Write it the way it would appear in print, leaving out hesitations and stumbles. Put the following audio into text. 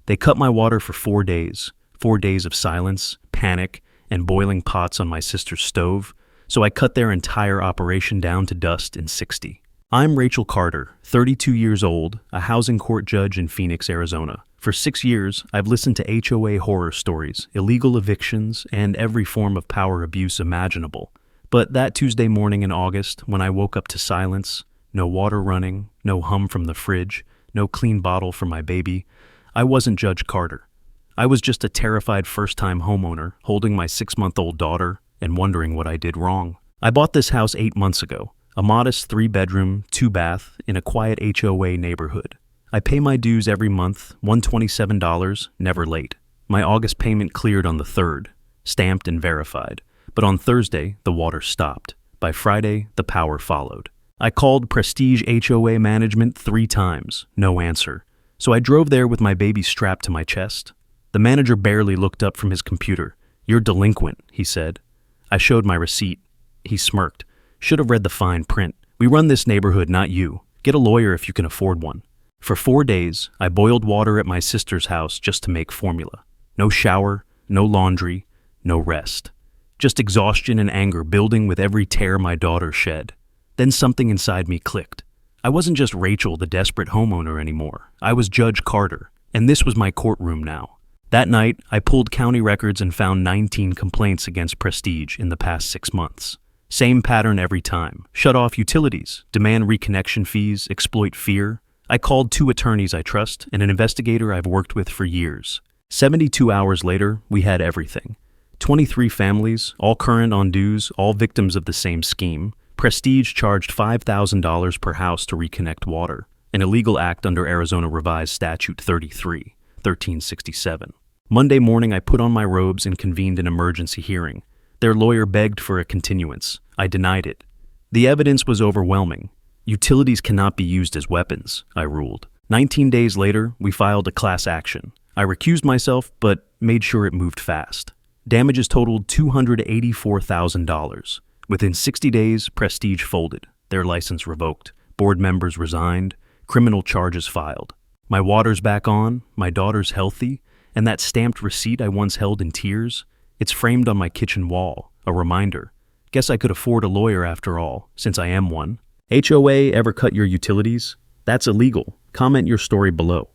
They cut my water for 4 days, 4 days of silence, panic, and boiling pots on my sister's stove, so I cut their entire operation down to dust in 60. I'm Rachel Carter, 32 years old, a housing court judge in Phoenix, Arizona. For 6 years, I've listened to HOA horror stories, illegal evictions, and every form of power abuse imaginable. But that Tuesday morning in August, when I woke up to silence, no water running, no hum from the fridge, no clean bottle for my baby, I wasn't Judge Carter. I was just a terrified first-time homeowner holding my 6-month-old daughter and wondering what I did wrong. I bought this house 8 months ago, a modest 3-bedroom, 2-bath in a quiet HOA neighborhood. I pay my dues every month, $127, never late. My August payment cleared on the 3rd, stamped and verified. But on Thursday, the water stopped. By Friday, the power followed. I called Prestige HOA management 3 times, no answer. So I drove there with my baby strapped to my chest. The manager barely looked up from his computer. "You're delinquent," he said. I showed my receipt. He smirked. "Should have read the fine print. We run this neighborhood, not you. Get a lawyer if you can afford one." For 4 days, I boiled water at my sister's house just to make formula. No shower, no laundry, no rest. Just exhaustion and anger building with every tear my daughter shed. Then something inside me clicked. I wasn't just Rachel, the desperate homeowner anymore. I was Judge Carter, and this was my courtroom now. That night, I pulled county records and found 19 complaints against Prestige in the past 6 months. Same pattern every time. Shut off utilities, demand reconnection fees, exploit fear. I called 2 attorneys I trust and an investigator I've worked with for years. 72 hours later, we had everything. 23 families, all current on dues, all victims of the same scheme. Prestige charged $5,000 per house to reconnect water, an illegal act under Arizona Revised Statute 33, 1367. Monday morning, I put on my robes and convened an emergency hearing. Their lawyer begged for a continuance. I denied it. The evidence was overwhelming. Utilities cannot be used as weapons, I ruled. 19 days later, we filed a class action. I recused myself, but made sure it moved fast. Damages totaled $284,000. Within 60 days, Prestige folded, their license revoked, board members resigned, criminal charges filed. My water's back on, my daughter's healthy, and that stamped receipt I once held in tears, it's framed on my kitchen wall, a reminder. Guess I could afford a lawyer after all, since I am one. HOA ever cut your utilities? That's illegal. Comment your story below.